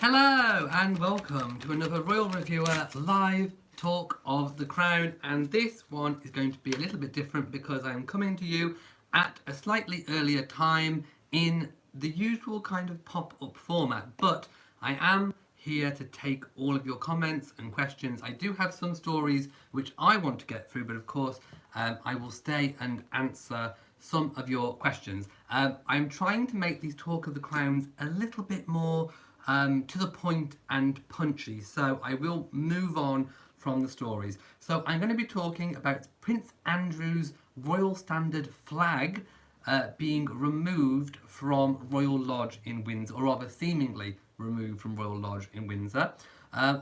Hello and welcome to another Royal Reviewer live talk of The Crown, and this one is going to be a little bit different because I'm coming to you at a slightly earlier time in the usual kind of pop-up format, but I am here to take all of your comments and questions. I do have some stories which I want to get through, but of course I will stay and answer some of your questions. I'm trying to make these Talk of the Crowns a little bit more to the point and punchy, so I will move on from the stories. So I'm going to be talking about Prince Andrew's Royal Standard flag being removed from Royal Lodge in Windsor, or rather seemingly removed from Royal Lodge in Windsor.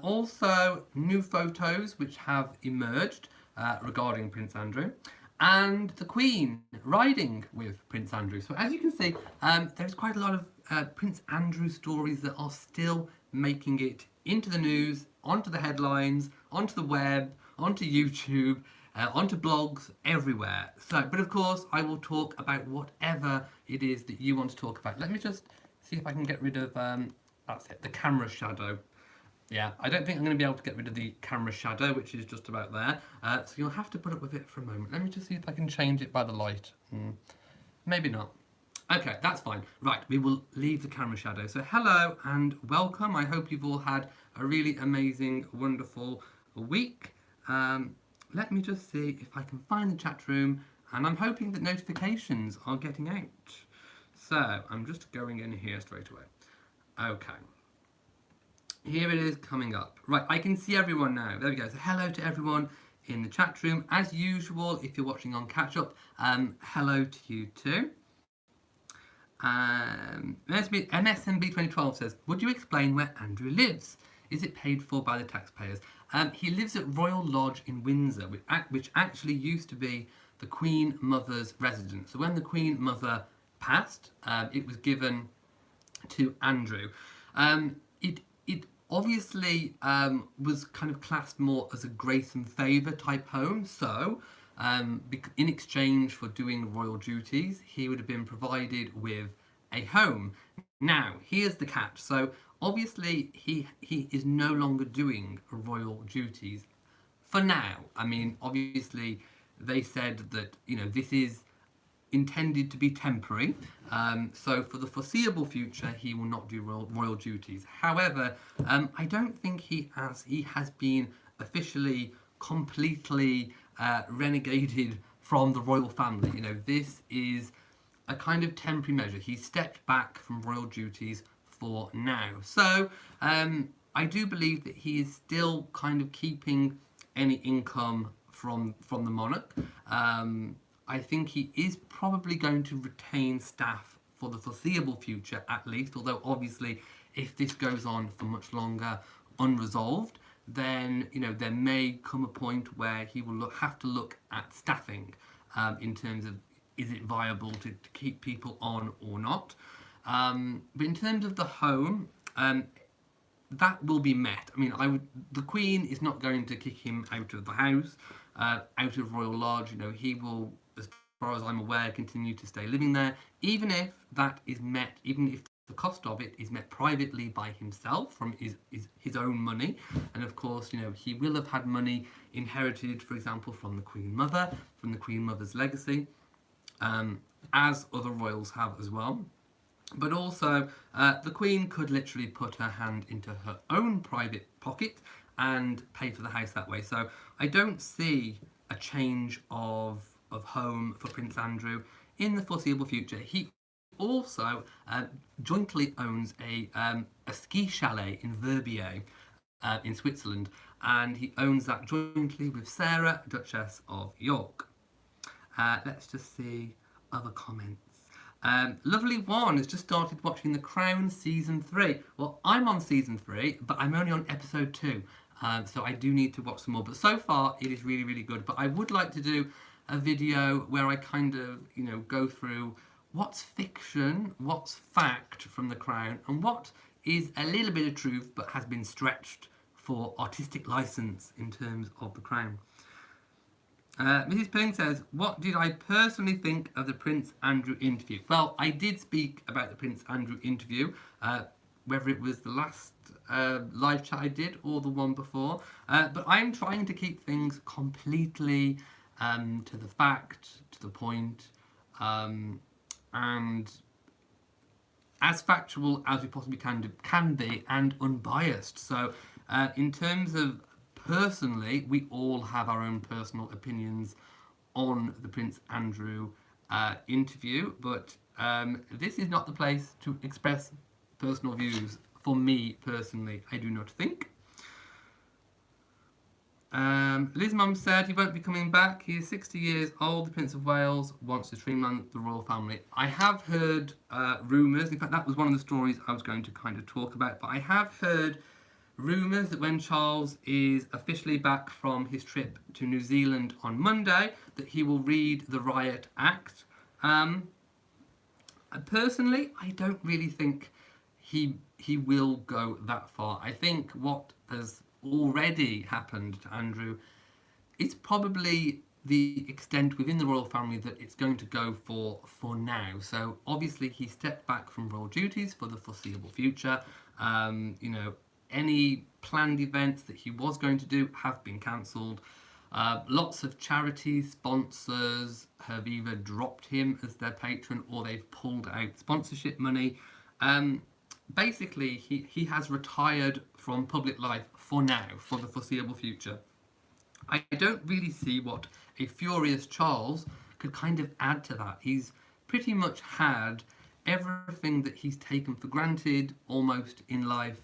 Also new photos which have emerged regarding Prince Andrew, and the Queen riding with Prince Andrew. So as you can see, there's quite a lot of Prince Andrew stories that are still making it into the news, onto the headlines, onto the web, onto YouTube, onto blogs, everywhere. So, but of course, I will talk about whatever it is that you want to talk about. Let me just see if I can get rid of, that's it, the camera shadow. Yeah, I don't think I'm going to be able to get rid of the camera shadow, which is just about there. So you'll have to put up with it for a moment. Let me just see if I can change it by the light. Maybe not. Okay, that's fine. Right, we will leave the camera shadow. So hello and welcome. I hope you've all had a really amazing, wonderful week. Let me just see if I can find the chat room, and I'm hoping that notifications are getting out. So I'm just going in here straight away. Okay. Here it is coming up. Right, I can see everyone now. There we go. So hello to everyone in the chat room. As usual, if you're watching on catch up, hello to you too. MSNB 2012 says, would you explain where Andrew lives? Is it paid for by the taxpayers? He lives at Royal Lodge in Windsor, which actually used to be the Queen Mother's residence. So when the Queen Mother passed, it was given to Andrew. It obviously was kind of classed more as a grace and favour type home. So in exchange for doing royal duties, he would have been provided with a home. Now, here's the catch. So obviously he is no longer doing royal duties for now. I mean, obviously they said that, you know, this is intended to be temporary, so for the foreseeable future he will not do royal duties. However, I don't think he has been officially completely renegated from the royal family. You know, this is a kind of temporary measure. He stepped back from royal duties for now. So I do believe that he is still kind of keeping any income from the monarch. I think he is probably going to retain staff for the foreseeable future at least, although obviously if this goes on for much longer unresolved, then, you know, there may come a point where he will have to look at staffing in terms of, is it viable to keep people on or not. But in terms of the home, that will be met. I mean, the Queen is not going to kick him out of the house, out of Royal Lodge. You know, he will, as far as I'm aware, continue to stay living there, even if that is met, even if the cost of it is met privately by himself from his own money. And of course, you know, he will have had money inherited, for example, from the Queen Mother, from the Queen Mother's legacy, as other royals have as well. But also, the Queen could literally put her hand into her own private pocket and pay for the house that way. So I don't see a change of home for Prince Andrew in the foreseeable future. He also jointly owns a ski chalet in Verbier in Switzerland, and he owns that jointly with Sarah, Duchess of York. Let's just see other comments. Lovely One has just started watching The Crown Season 3. Well, I'm on Season 3, but I'm only on Episode 2, so I do need to watch some more. But so far, it is really, really good. But I would like to do a video where I kind of, you know, go through what's fiction, what's fact from The Crown, and what is a little bit of truth but has been stretched for artistic license in terms of The Crown. Mrs. Ping says, what did I personally think of the Prince Andrew interview? Well, I did speak about the Prince Andrew interview, whether it was the last live chat I did or the one before. But I'm trying to keep things completely to the fact, to the point, and as factual as we possibly can be, and unbiased. So, in terms of personally, we all have our own personal opinions on the Prince Andrew interview, but this is not the place to express personal views. For me personally, I do not think. Liz Mum said he won't be coming back. He is 60 years old. The Prince of Wales wants to streamline the royal family. I have heard rumours. In fact, that was one of the stories I was going to kind of talk about. But I have heard rumours that when Charles is officially back from his trip to New Zealand on Monday, that he will read the Riot Act. Personally, I don't really think he will go that far. I think what has already happened to Andrew, it's probably the extent within the royal family that it's going to go for now. So obviously he stepped back from royal duties for the foreseeable future. You know, any planned events that he was going to do have been cancelled. Lots of charity sponsors have either dropped him as their patron or they've pulled out sponsorship money. Basically, he has retired from public life for now, for the foreseeable future. I don't really see what a furious Charles could kind of add to that. He's pretty much had everything that he's taken for granted almost in life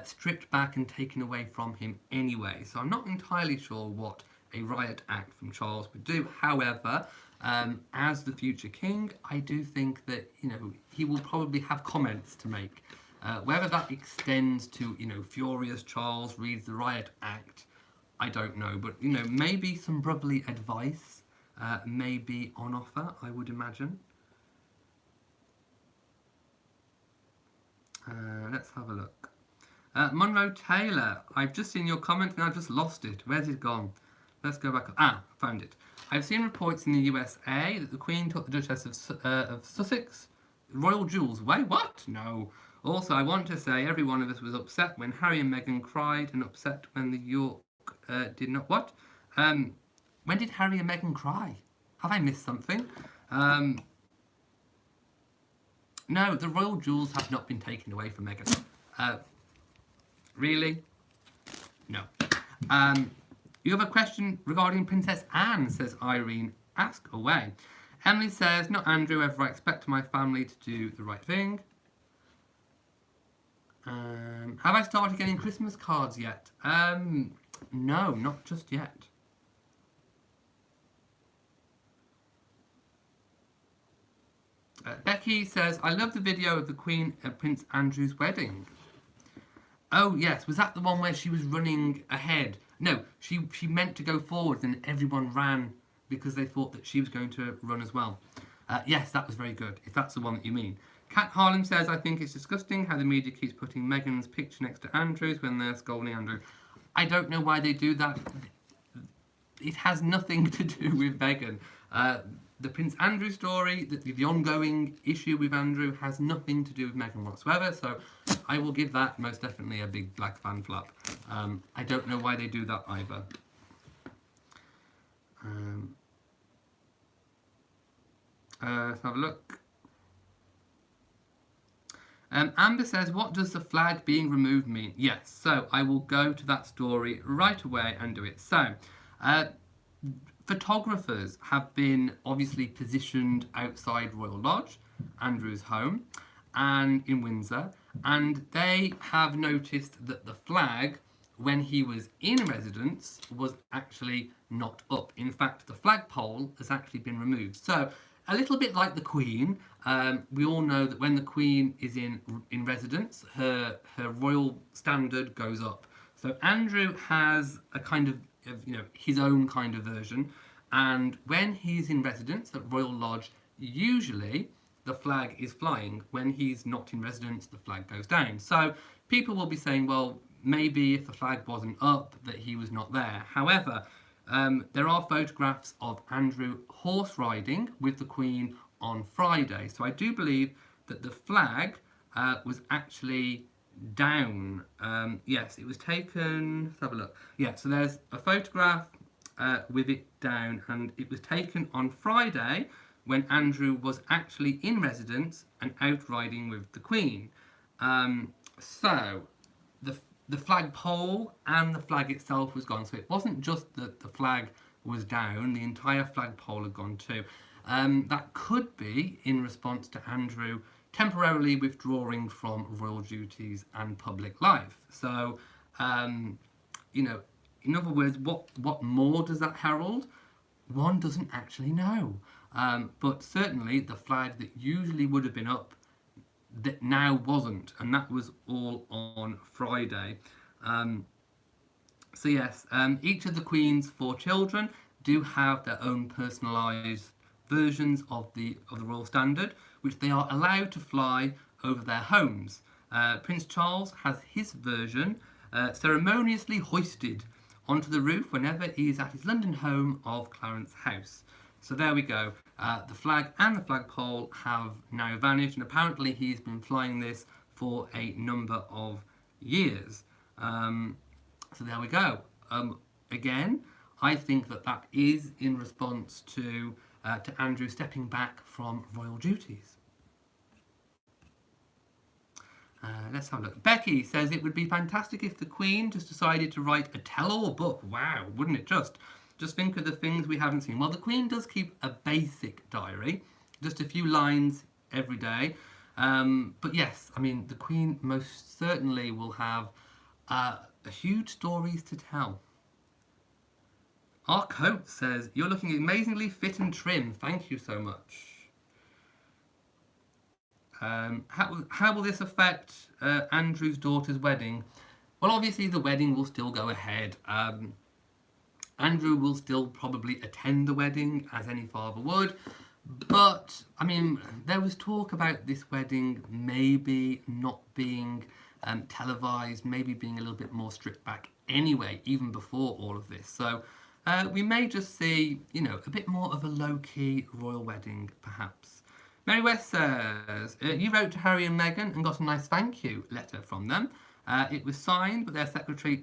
stripped back and taken away from him anyway. So I'm not entirely sure what a Riot Act from Charles would do. However, as the future king, I do think that, you know, he will probably have comments to make. Whether that extends to, you know, furious Charles reads the Riot Act, I don't know. But, you know, maybe some brotherly advice may be on offer, I would imagine. Let's have a look. Monroe Taylor, I've just seen your comment and I've just lost it. Where's it gone? Let's go back. Found it. I've seen reports in the USA that the Queen took the Duchess of Sussex royal jewels away. What? No. Also, I want to say every one of us was upset when Harry and Meghan cried and upset when the York did not. What? When did Harry and Meghan cry? Have I missed something? No, the royal jewels have not been taken away from Meghan. Really? No. You have a question regarding Princess Anne, says Irene. Ask away. Emily says, not Andrew, ever I expect my family to do the right thing. Have I started getting Christmas cards yet? No, not just yet. Becky says, I love the video of the Queen at Prince Andrew's wedding. Oh, yes. Was that the one where she was running ahead? No, she meant to go forward and everyone ran because they thought that she was going to run as well. Yes, that was very good, if that's the one that you mean. Kat Harlem says, I think it's disgusting how the media keeps putting Meghan's picture next to Andrew's when they're scolding Andrew. I don't know why they do that. It has nothing to do with Meghan. The Prince Andrew story, the ongoing issue with Andrew has nothing to do with Meghan whatsoever, so I will give that most definitely a big black fan flap. I don't know why they do that either. Let's have a look. Amber says, what does the flag being removed mean? Yes, so I will go to that story right away and do it. So, photographers have been obviously positioned outside Royal Lodge, Andrew's home, and in Windsor, and they have noticed that the flag, when he was in residence, was actually not up. In fact, the flagpole has actually been removed. So, a little bit like the Queen, we all know that when the Queen is in residence, her royal standard goes up. So Andrew has a kind of his own kind of version, and when he's in residence at Royal Lodge, usually the flag is flying. When he's not in residence, the flag goes down. So people will be saying, well, maybe if the flag wasn't up, that he was not there. However, there are photographs of Andrew horse riding with the Queen on Friday. So I do believe that the flag was actually down. Yes, it was taken. Let's have a look. Yeah, so there's a photograph with it down, and it was taken on Friday when Andrew was actually in residence and out riding with the Queen. So the the flagpole and the flag itself was gone. So it wasn't just that the flag was down; the entire flagpole had gone too. That could be in response to Andrew temporarily withdrawing from royal duties and public life. So, you know, in other words, what more does that herald? One doesn't actually know. But certainly the flag that usually would have been up that now wasn't, and that was all on Friday. So yes, each of the Queen's 4 children do have their own personalised versions of the Royal Standard, which they are allowed to fly over their homes. Prince Charles has his version ceremoniously hoisted onto the roof whenever he is at his London home of Clarence House. So there we go. The flag and the flagpole have now vanished, and apparently he's been flying this for a number of years. So there we go. Again, I think that is in response to Andrew stepping back from royal duties. Let's have a look. Becky says it would be fantastic if the Queen just decided to write a tell-all book. Wow, wouldn't it just? Just think of the things we haven't seen. Well, the Queen does keep a basic diary, just a few lines every day. But yes, I mean, the Queen most certainly will have huge stories to tell. Our coat says, you're looking amazingly fit and trim. Thank you so much. How will this affect Andrew's daughter's wedding? Well, obviously the wedding will still go ahead. Andrew will still probably attend the wedding, as any father would. But, I mean, there was talk about this wedding maybe not being televised, maybe being a little bit more stripped back anyway, even before all of this. So we may just see, you know, a bit more of a low-key royal wedding, perhaps. Mary West says, you wrote to Harry and Meghan and got a nice thank you letter from them. It was signed by the secretary,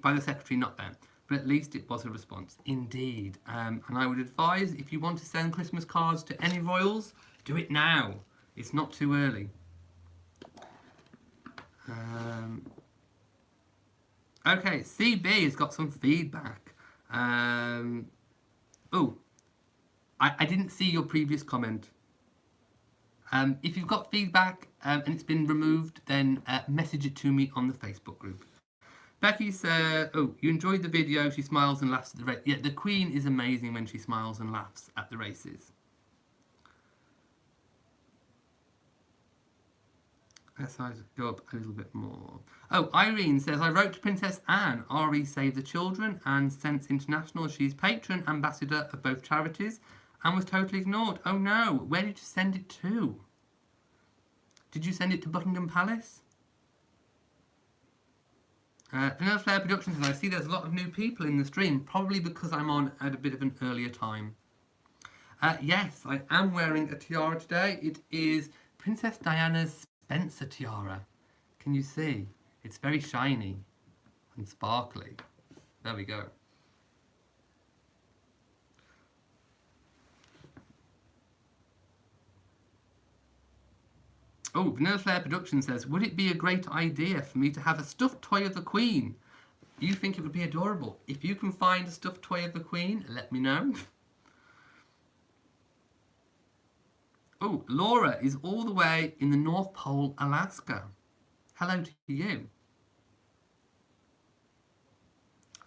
not them. But at least it was a response. Indeed. And I would advise, if you want to send Christmas cards to any royals, do it now. It's not too early. Okay, CB has got some feedback. I didn't see your previous comment. If you've got feedback and it's been removed, then message it to me on the Facebook group. Becky said, you enjoyed the video, she smiles and laughs at the race. Yeah, the Queen is amazing when she smiles and laughs at the races. Let's go up a little bit more. Irene says, I wrote to Princess Anne, RE Save the Children and Sense International. She's patron ambassador of both charities and was totally ignored. Oh no, where did you send it to? Did you send it to Buckingham Palace? Vanilla Flare Productions says, I see there's a lot of new people in the stream, probably because I'm on at a bit of an earlier time. Yes, I am wearing a tiara today. It is Princess Diana's Spencer tiara. Can you see? It's very shiny and sparkly. There we go. Vanilla Flare Productions says, would it be a great idea for me to have a stuffed toy of the Queen? You think it would be adorable? If you can find a stuffed toy of the Queen, let me know. Laura is all the way in the North Pole, Alaska. Hello to you.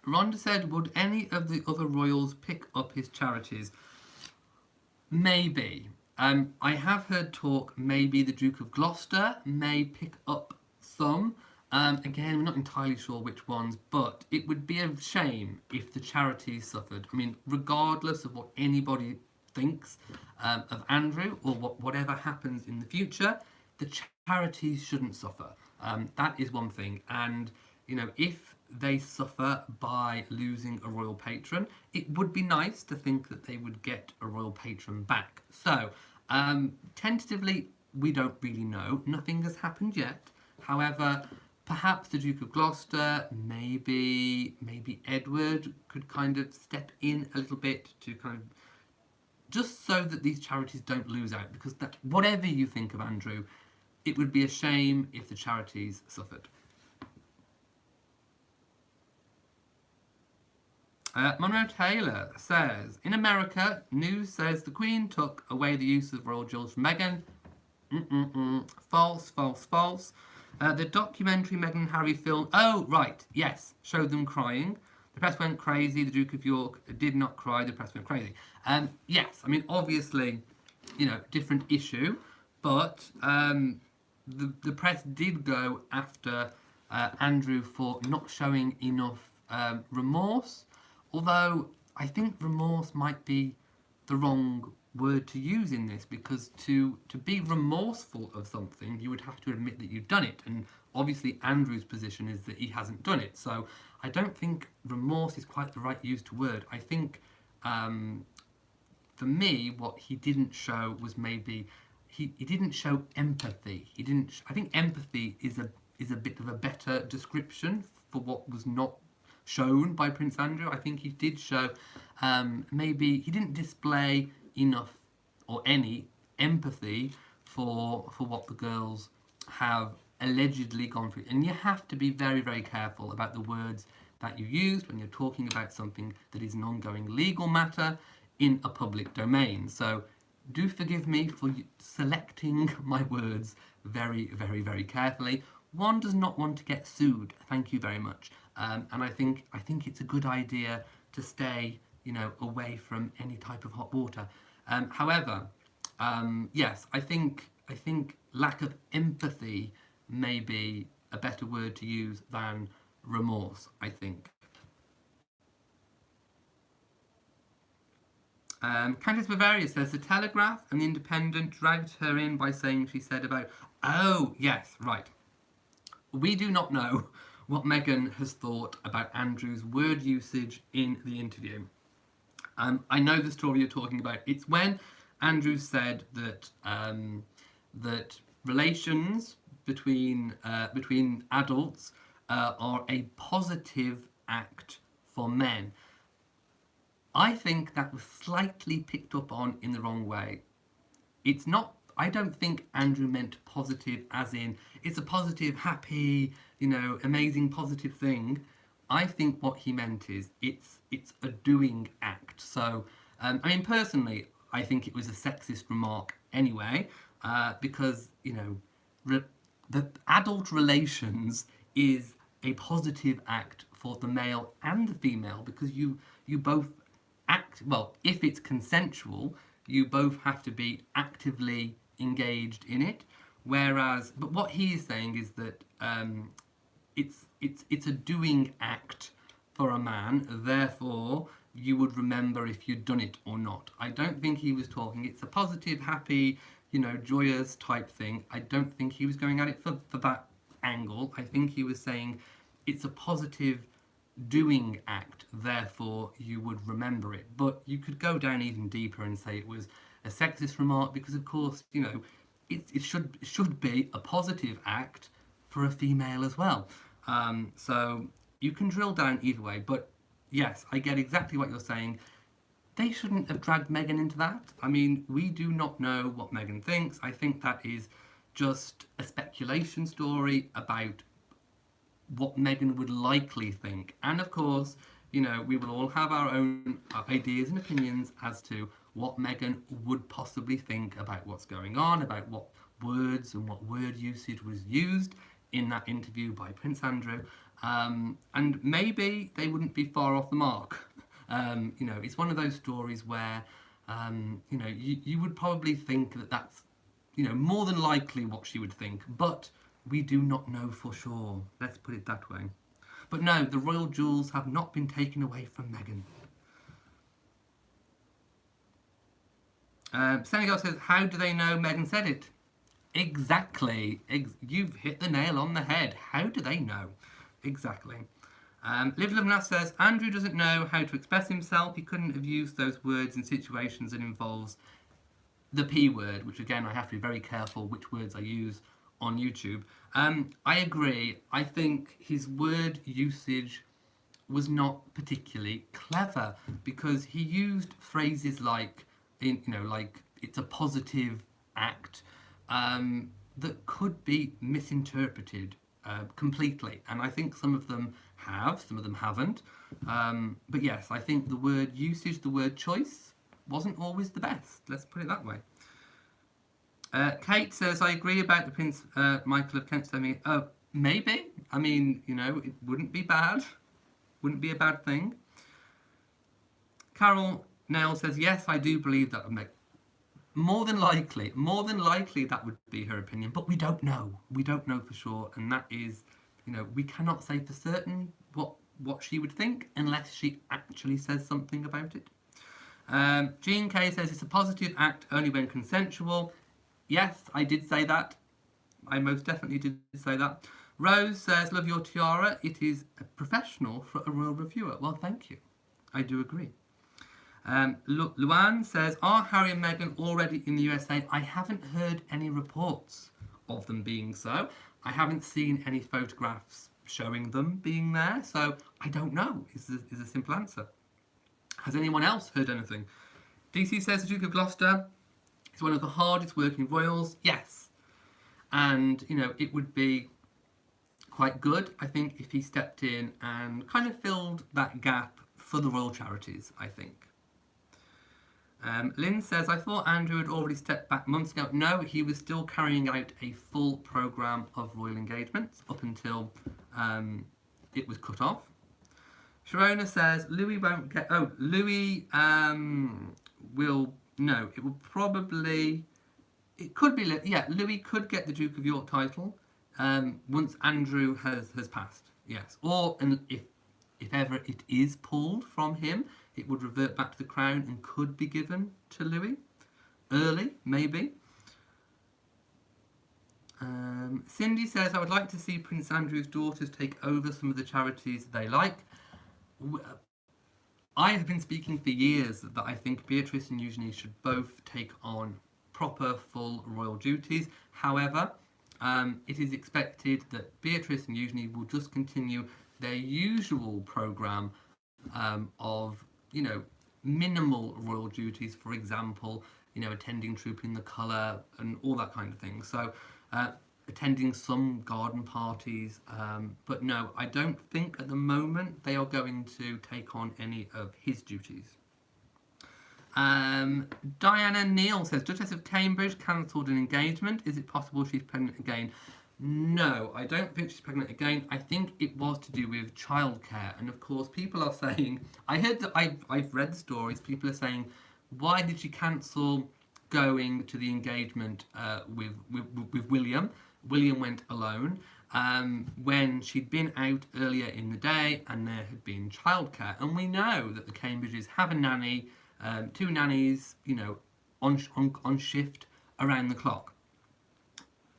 Rhonda said, would any of the other royals pick up his charities? Maybe. I have heard talk maybe the Duke of Gloucester may pick up some. Again, we're not entirely sure which ones, but it would be a shame if the charities suffered. I mean, regardless of what anybody thinks of Andrew or whatever happens in the future, the charities shouldn't suffer. That is one thing. And, you know, if they suffer by losing a royal patron, it would be nice to think that they would get a royal patron back. So, tentatively, we don't really know. Nothing has happened yet. However, Perhaps the Duke of Gloucester, maybe Edward could kind of step in a little bit to kind of just so that these charities don't lose out, because that, whatever you think of Andrew, it would be a shame if the charities suffered. Monroe Taylor says, in America, news says the Queen took away the use of royal jewels from Meghan. False, false, false. The documentary Meghan and Harry film, oh, right, yes, showed them crying. The press went crazy. The Duke of York did not cry. The press went crazy. Yes, I mean, obviously, you know, different issue, but the press did go after Andrew for not showing enough remorse, although I think remorse might be the wrong word to use in this, because to be remorseful of something, you would have to admit that you've done it, and obviously Andrew's position is that he hasn't done it, so I don't think remorse is quite the right used word. I think for me what he didn't show was maybe he didn't show empathy. He didn't I think empathy is a bit of a better description for what was not shown by Prince Andrew. I think he did show maybe he didn't display enough or any empathy for what the girls have allegedly gone through. And you have to be very, very careful about the words that you use when you're talking about something that is an ongoing legal matter in a public domain. So do forgive me for selecting my words very, very, very carefully. One does not want to get sued. Thank you very much. And I think it's a good idea to stay, you know, away from any type of hot water. However, yes, I think lack of empathy may be a better word to use than remorse, I think. Candice Bavaria says, the Telegraph and the Independent dragged her in by saying she said about... Oh, yes, right. We do not know what Meghan has thought about Andrew's word usage in the interview. I know the story you're talking about. It's when Andrew said that that relations between adults are a positive act for men. I think that was slightly picked up on in the wrong way. It's not. I don't think Andrew meant positive as in it's a positive, happy, you know, amazing, positive thing. I think what he meant is it's a doing act. So, I mean, personally, I think it was a sexist remark anyway, because, you know, the adult relations is a positive act for the male and the female, because you both act, well, if it's consensual, you both have to be actively engaged in it. Whereas, but what he is saying is that it's a doing act for a man, therefore you would remember if you'd done it or not. I don't think he was talking, it's a positive, happy, you know, joyous type thing. I don't think he was going at it for that angle. I think he was saying it's a positive doing act, therefore you would remember it. But you could go down even deeper and say it was a sexist remark, because of course, you know, it should be a positive act for a female as well. So you can drill down either way, but yes, I get exactly what you're saying. They shouldn't have dragged Meghan into that. I mean, we do not know what Meghan thinks. I think that is just a speculation story about what Meghan would likely think. And of course, you know, we will all have our own ideas and opinions as to what Meghan would possibly think about what's going on, about what words and what word usage was used in that interview by Prince Andrew. And maybe they wouldn't be far off the mark. You know, it's one of those stories where, you know, you would probably think that that's, you know, more than likely what she would think, but we do not know for sure. Let's put it that way. But no, the royal jewels have not been taken away from Meghan. Senegal says, how do they know Meghan said it? Exactly. You've hit the nail on the head. How do they know? Exactly. Liv Lovenath says, Andrew doesn't know how to express himself. He couldn't have used those words in situations that involves the P word, which again, I have to be very careful which words I use on YouTube. I agree. I think his word usage was not particularly clever because he used phrases like, like it's a positive act that could be misinterpreted completely. And I think some of them have, some of them haven't. But yes, I think the word usage, the word choice, wasn't always the best. Let's put it that way. Kate says, I agree about the Prince Michael of Kent saying, oh, maybe. I mean, it wouldn't be bad. Wouldn't be a bad thing. Carol Nail says, yes, I do believe that would make... More than likely that would be her opinion, but we don't know. We don't know for sure, and that is, we cannot say for certain what she would think unless she actually says something about it. Jean K says it's a positive act only when consensual. Yes, I did say that. I most definitely did say that. Rose says, love your tiara. It is professional for a royal reviewer. Well, thank you. I do agree. Luan says, are Harry and Meghan already in the USA? I haven't heard any reports of them being so. I haven't seen any photographs showing them being there, so I don't know, is a simple answer. Has anyone else heard anything? DC says the Duke of Gloucester is one of the hardest working royals. Yes. And, it would be quite good, I think, if he stepped in and kind of filled that gap for the royal charities, I think. Lynn says, I thought Andrew had already stepped back months ago. No, he was still carrying out a full programme of royal engagements up until it was cut off. Sharona says, Louis won't get... Oh, Louis will... No, it will probably... It could be... Yeah, Louis could get the Duke of York title once Andrew has passed. Yes. Or if ever it is pulled from him, it would revert back to the crown and could be given to Louis. Early, maybe. Cindy says, I would like to see Prince Andrew's daughters take over some of the charities they like. I have been speaking for years that I think Beatrice and Eugenie should both take on proper, full royal duties. However, it is expected that Beatrice and Eugenie will just continue their usual programme of, minimal royal duties, for example, attending Troop in the Colour and all that kind of thing. So, attending some garden parties, but no, I don't think at the moment they are going to take on any of his duties. Diana Neal says, Duchess of Cambridge cancelled an engagement. Is it possible she's pregnant again? No, I don't think she's pregnant again. I think it was to do with childcare. And of course, people are saying, I heard that I've read the stories, people are saying, why did she cancel going to the engagement with William? William went alone when she'd been out earlier in the day and there had been childcare. And we know that the Cambridges have a nanny, 2 nannies, on shift around the clock.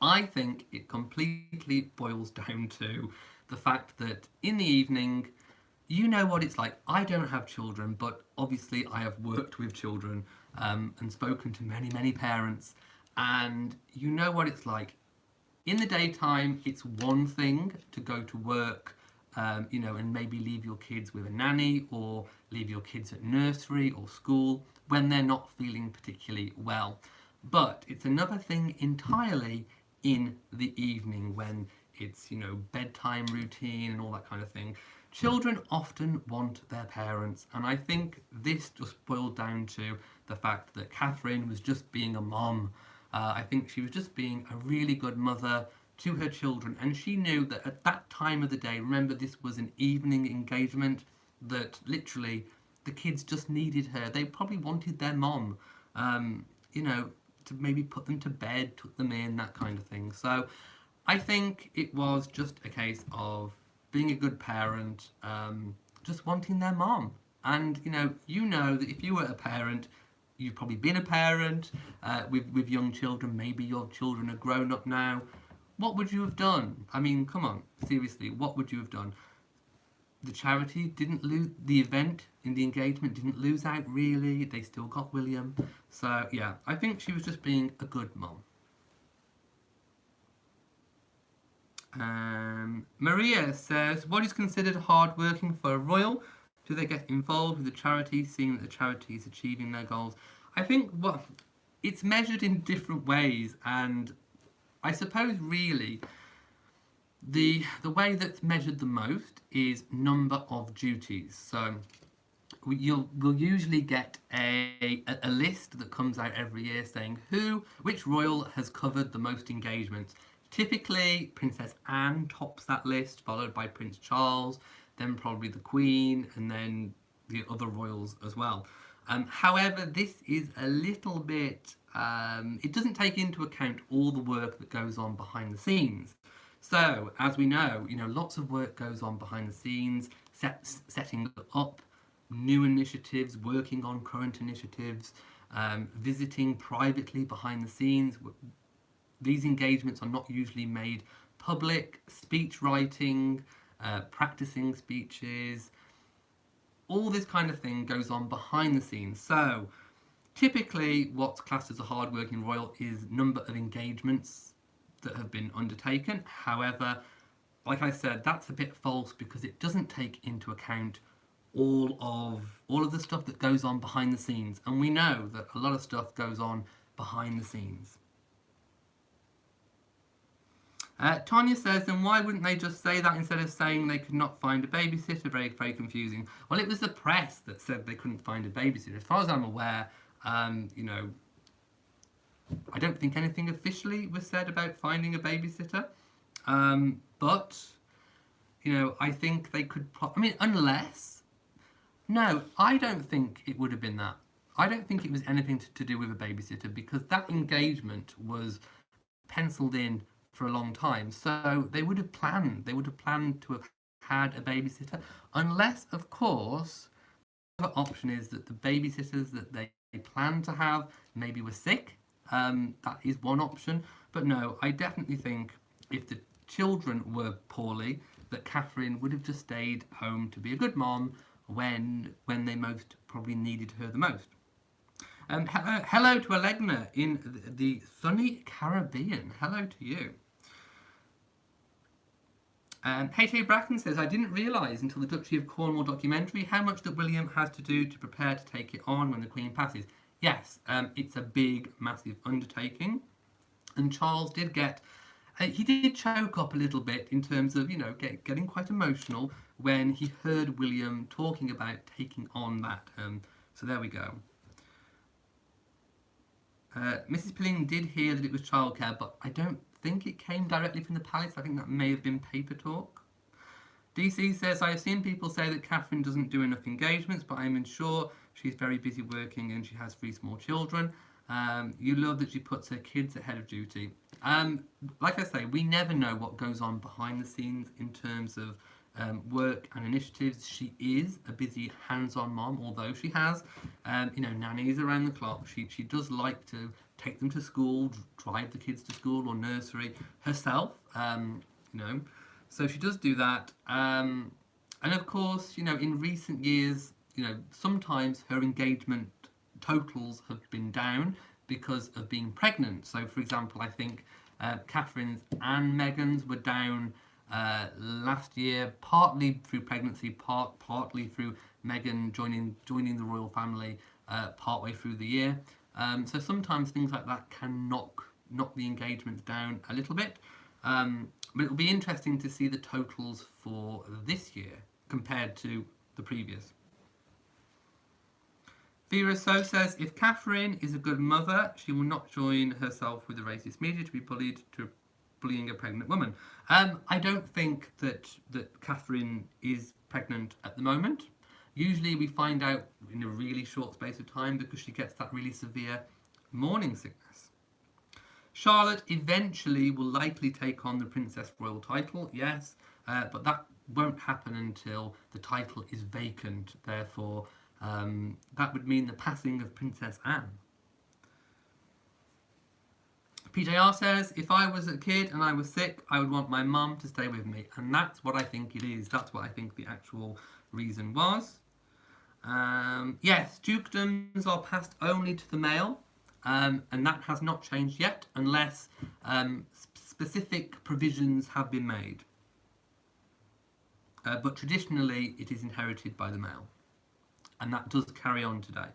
I think it completely boils down to the fact that in the evening, you know what it's like. I don't have children, but obviously I have worked with children and spoken to many, many parents, and you know what it's like. In the daytime, it's one thing to go to work, and maybe leave your kids with a nanny or leave your kids at nursery or school when they're not feeling particularly well. But it's another thing entirely in the evening when it's, bedtime routine and all that kind of thing. Children often want their parents, and I think this just boiled down to the fact that Catherine was just being a mom. I think she was just being a really good mother to her children, and she knew that at that time of the day, remember this was an evening engagement, that literally the kids just needed her. They probably wanted their mom, to maybe put them to bed, tuck them in, that kind of thing. So I think it was just a case of being a good parent, just wanting their mom. And you know that if you were a parent, you've probably been a parent with young children. Maybe your children are grown up now. What would you have done? I mean, come on, seriously, what would you have done? The charity didn't lose, the event in the engagement didn't lose out really. They still got William. So yeah, I think she was just being a good mom. Maria says, what is considered hard working for a royal? Do they get involved with the charity, seeing that the charity is achieving their goals? I think it's measured in different ways, and I suppose really the way that's measured the most is number of duties. So we'll usually get a list that comes out every year saying which royal has covered the most engagements. Typically, Princess Anne tops that list, followed by Prince Charles, then probably the Queen, and then the other royals as well. However, this is a little bit, it doesn't take into account all the work that goes on behind the scenes. So, as we know, lots of work goes on behind the scenes, setting up new initiatives, working on current initiatives, visiting privately behind the scenes. These engagements are not usually made public. Speech writing, practicing speeches, all this kind of thing goes on behind the scenes. So typically what's classed as a hard-working royal is number of engagements that have been undertaken. However, like I said, that's a bit false because it doesn't take into account all of the stuff that goes on behind the scenes, and we know that a lot of stuff goes on behind the scenes. Tanya says, then why wouldn't they just say that instead of saying they could not find a babysitter? Very, very confusing. Well, it was the press that said they couldn't find a babysitter. As far as I'm aware, I don't think anything officially was said about finding a babysitter. But, I think they could, unless, no, I don't think it would have been that. I don't think it was anything to do with a babysitter, because that engagement was penciled in for a long time. So they would have planned to have had a babysitter, unless, of course, the other option is that the babysitters that they planned to have maybe were sick. That is one option. But no, I definitely think if the children were poorly, that Catherine would have just stayed home to be a good mom when they most probably needed her the most. Hello to Alegna in the sunny Caribbean. Hello to you. H.A. Bracken says, I didn't realise until the Duchy of Cornwall documentary how much that William has to do to prepare to take it on when the Queen passes. Yes, it's a big, massive undertaking. And Charles did he did choke up a little bit in terms of, getting quite emotional when he heard William talking about taking on that. So there we go. Mrs. Pilling did hear that it was childcare, but I don't think it came directly from the palace. I think that may have been paper talk. DC says, I have seen people say that Catherine doesn't do enough engagements, but I'm sure she's very busy working and she has 3 small children. You love that she puts her kids ahead of duty. Like I say, we never know what goes on behind the scenes in terms of work and initiatives. She is a busy, hands-on mom, although she has, nannies around the clock. She does like to take them to school, drive the kids to school or nursery herself, So she does do that. And of course, in recent years, sometimes her engagement totals have been down because of being pregnant. So, for example, I think Catherine's and Meghan's were down last year, partly through pregnancy, partly through Meghan joining the royal family partway through the year. So sometimes things like that can knock the engagements down a little bit. But it'll be interesting to see the totals for this year compared to the previous. Vera So says, if Catherine is a good mother, she will not join herself with the racist media to be bullying a pregnant woman. I don't think that Catherine is pregnant at the moment. Usually we find out in a really short space of time because she gets that really severe morning sickness. Charlotte eventually will likely take on the Princess Royal title, yes, but that won't happen until the title is vacant. Therefore, that would mean the passing of Princess Anne. PJR says, if I was a kid and I was sick, I would want my mum to stay with me. And that's what I think it is. That's what I think the actual reason was. Yes, dukedoms are passed only to the male. And that has not changed yet, unless specific provisions have been made. But traditionally, it is inherited by the male. And that does carry on today.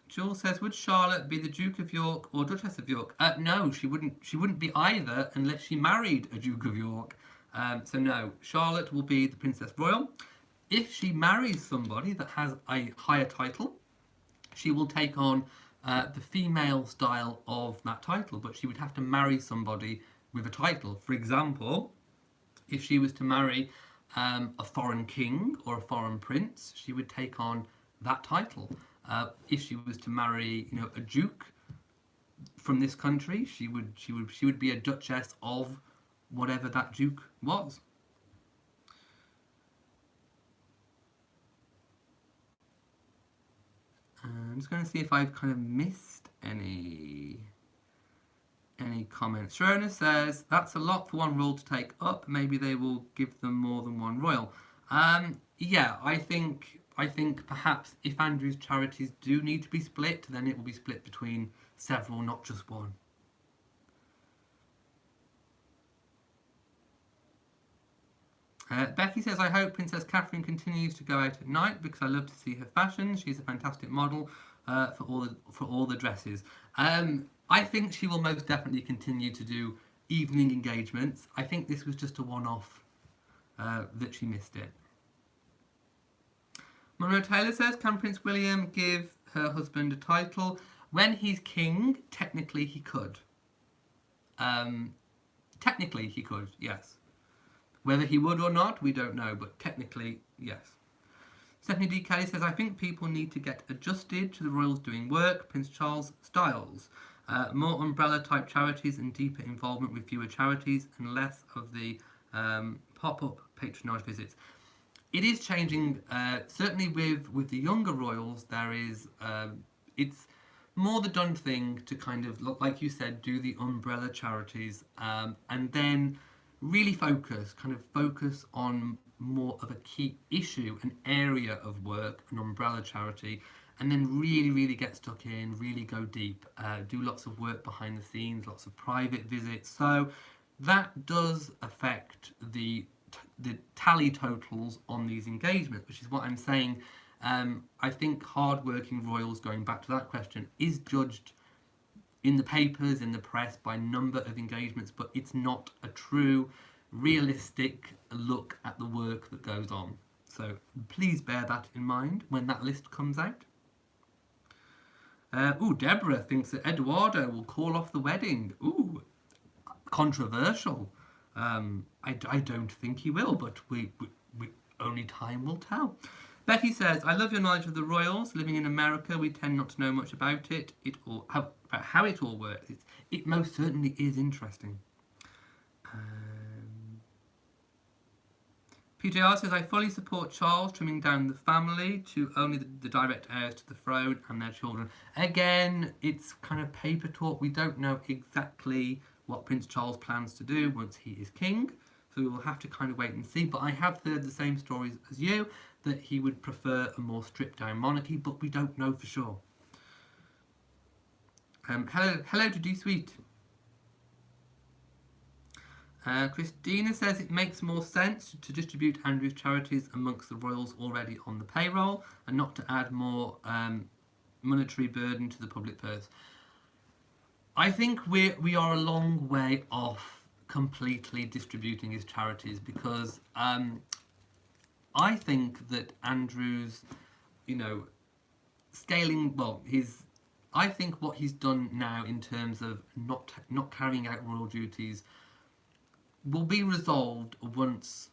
Jules says, would Charlotte be the Duke of York or Duchess of York? No, she wouldn't. She wouldn't be either unless she married a Duke of York. So no, Charlotte will be the Princess Royal. If she marries somebody that has a higher title, she will take on the female style of that title, but she would have to marry somebody with a title. For example, if she was to marry a foreign king or a foreign prince, she would take on that title. If she was to marry, a duke from this country, she would be a duchess of whatever that duke was. I'm just going to see if I've kind of missed any comments. Sharona says, that's a lot for one royal to take up. Maybe they will give them more than one royal. Yeah, I think perhaps if Andrew's charities do need to be split, then it will be split between several, not just one. Becky says, I hope Princess Catherine continues to go out at night because I love to see her fashion. She's a fantastic model for all the dresses. I think she will most definitely continue to do evening engagements. I think this was just a one-off that she missed it. Monroe Taylor says, can Prince William give her husband a title? When he's king, technically he could. Technically he could, yes. Whether he would or not, we don't know, but technically, yes. Stephanie D. Kelly says, I think people need to get adjusted to the royals doing work, Prince Charles styles. More umbrella-type charities and deeper involvement with fewer charities and less of the pop-up patronage visits. It is changing, certainly with the younger royals, there is, it's more the done thing to kind of, like you said, do the umbrella charities and then really focus on more of a key issue, an area of work, an umbrella charity, and then really get stuck in, really go deep, do lots of work behind the scenes, lots of private visits. So that does affect the tally totals on these engagements, which is what I'm saying. I think hardworking royals, going back to that question, is judged in the papers, in the press, by number of engagements, but it's not a true, realistic look at the work that goes on. So please bear that in mind when that list comes out. Deborah thinks that Eduardo will call off the wedding. Controversial. I don't think he will, but we only time will tell. Becky says, I love your knowledge of the royals. Living in America, we tend not to know much about it. About how it all works. It most certainly is interesting. PJR says, I fully support Charles trimming down the family to only the direct heirs to the throne and their children. Again, it's kind of paper talk. We don't know exactly what Prince Charles plans to do once he is king. So we will have to kind of wait and see. But I have heard the same stories as you, that he would prefer a more stripped down monarchy, but we don't know for sure. Hello to D Sweet. Christina says it makes more sense to distribute Andrew's charities amongst the royals already on the payroll and not to add more monetary burden to the public purse. I think we are a long way off completely distributing his charities because I think that Andrew's, scaling, I think what he's done now in terms of not carrying out royal duties will be resolved once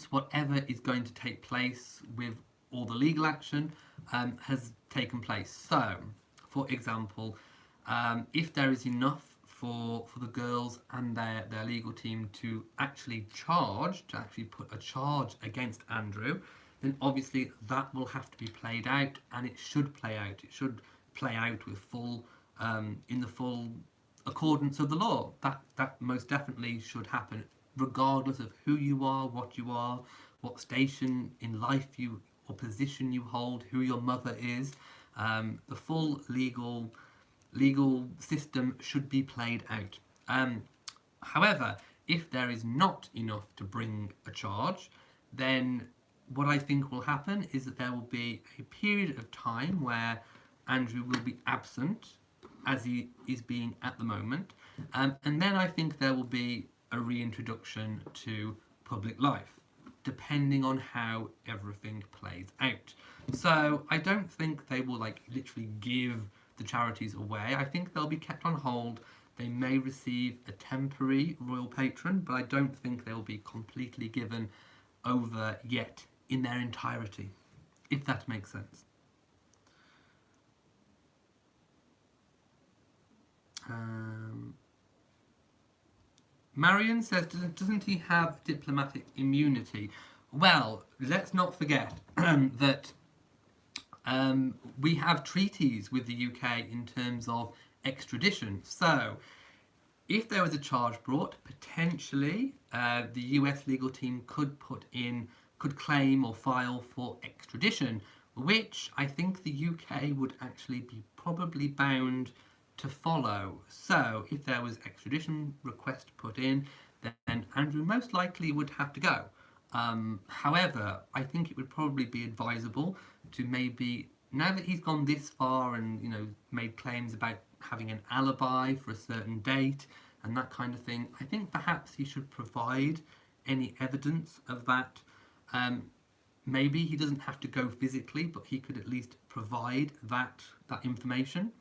whatever is going to take place with all the legal action has taken place. So, for example, if there is enough for the girls and their legal team to actually put a charge against Andrew, then obviously that will have to be played out, and it should play out. It should play out with in the full accordance of the law. That most definitely should happen, regardless of who you are, what station in life or position you hold, who your mother is. The full legal legal system should be played out. However, if there is not enough to bring a charge, then what I think will happen is that there will be a period of time where Andrew will be absent, as he is being at the moment, and then I think there will be a reintroduction to public life, depending on how everything plays out. So I don't think they will like literally give the charities away. I think they'll be kept on hold. They may receive a temporary royal patron, but I don't think they'll be completely given over yet in their entirety, if that makes sense. Marian says, doesn't he have diplomatic immunity? Well, let's not forget that we have treaties with the UK in terms of extradition. So, if there was a charge brought, potentially the US legal team could claim or file for extradition, which I think the UK would actually be probably bound to follow. So, if there was extradition request put in, then Andrew most likely would have to go. However, I think it would probably be advisable to maybe, now that he's gone this far and made claims about having an alibi for a certain date and that kind of thing, I think perhaps he should provide any evidence of that. Maybe he doesn't have to go physically, but he could at least provide that information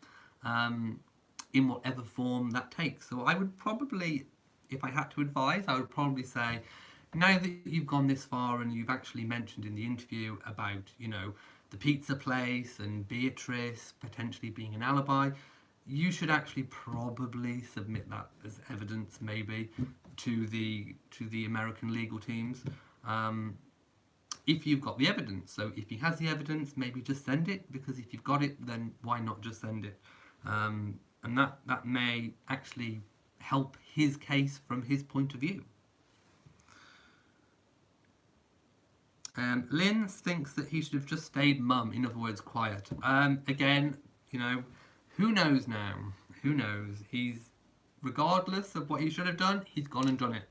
in whatever form that takes. So I would probably, if I had to advise, I would probably say, now that you've gone this far and you've actually mentioned in the interview about, the pizza place and Beatrice potentially being an alibi, you should actually probably submit that as evidence, maybe, to the American legal teams, if you've got the evidence. So if he has the evidence, maybe just send it, because if you've got it, then why not just send it? And that may actually help his case from his point of view. Lynn thinks that he should have just stayed mum, in other words, quiet. Again, who knows now? Who knows? He's, regardless of what he should have done, he's gone and done it.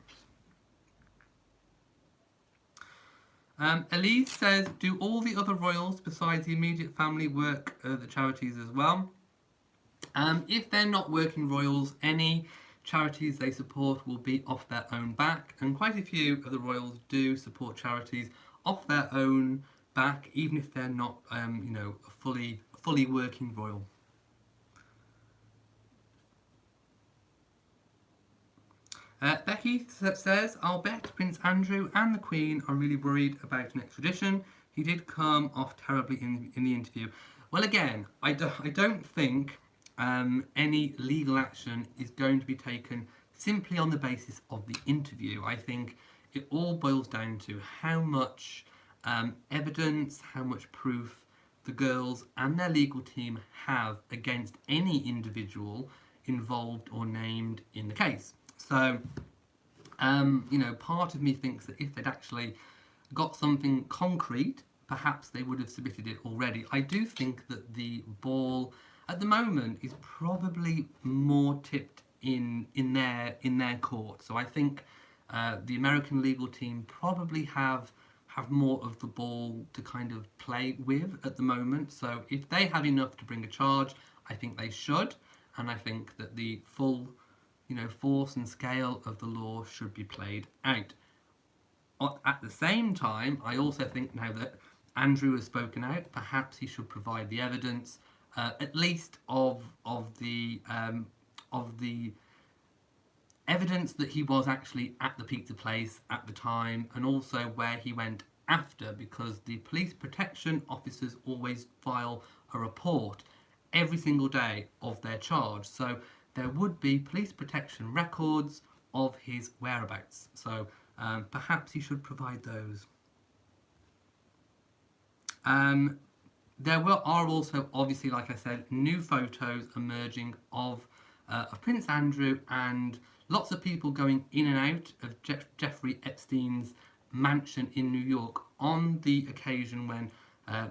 Elise says, do all the other royals besides the immediate family work at the charities as well? If they're not working royals, any charities they support will be off their own back, and quite a few of the royals do support charities off their own back, even if they're not, a fully working royal. Becky says, I'll bet Prince Andrew and the Queen are really worried about an extradition. He did come off terribly in the interview. Well, again, I don't think any legal action is going to be taken simply on the basis of the interview. I think it all boils down to how much evidence, how much proof the girls and their legal team have against any individual involved or named in the case. So, part of me thinks that if they'd actually got something concrete, perhaps they would have submitted it already. I do think that the ball at the moment is probably more tipped in their court. So I think the American legal team probably have more of the ball to kind of play with at the moment. So if they have enough to bring a charge, I think they should, and I think that the full force and scale of the law should be played out. At the same time, I also think now that Andrew has spoken out, perhaps he should provide the evidence, at least of the evidence that he was actually at the pizza place at the time, and also where he went after, because the police protection officers always file a report every single day of their charge. So there would be police protection records of his whereabouts. So perhaps he should provide those. There are also, obviously, like I said, new photos emerging of Prince Andrew and lots of people going in and out of Jeffrey Epstein's mansion in New York on the occasion when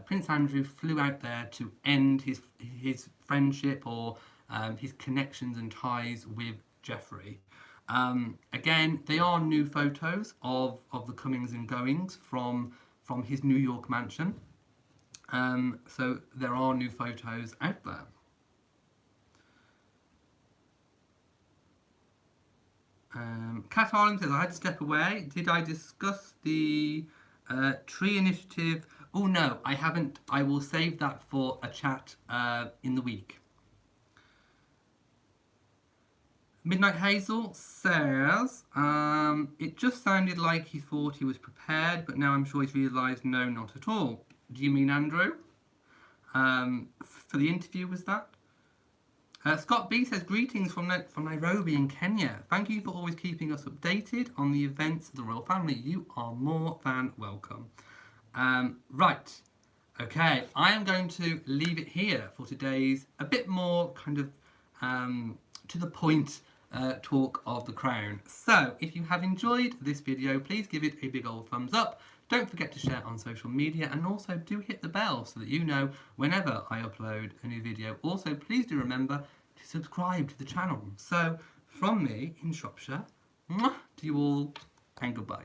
Prince Andrew flew out there to end his friendship or his connections and ties with Geoffrey. Again, they are new photos of the comings and goings from his New York mansion. So there are new photos out there. Cat Harlan says, I had to step away. Did I discuss the tree initiative? Oh no, I haven't. I will save that for a chat in the week. Midnight Hazel says, it just sounded like he thought he was prepared, but now I'm sure he's realised no, not at all. Do you mean Andrew? For the interview, was that? Scott B says, greetings from Nairobi in Kenya. Thank you for always keeping us updated on the events of the royal family. You are more than welcome. Right. Okay, I am going to leave it here for today's a bit more kind of to the point talk of the Crown. So, if you have enjoyed this video, please give it a big old thumbs up. Don't forget to share on social media, and also do hit the bell so that you know whenever I upload a new video. Also, please do remember to subscribe to the channel. So, from me in Shropshire, to you all, and goodbye.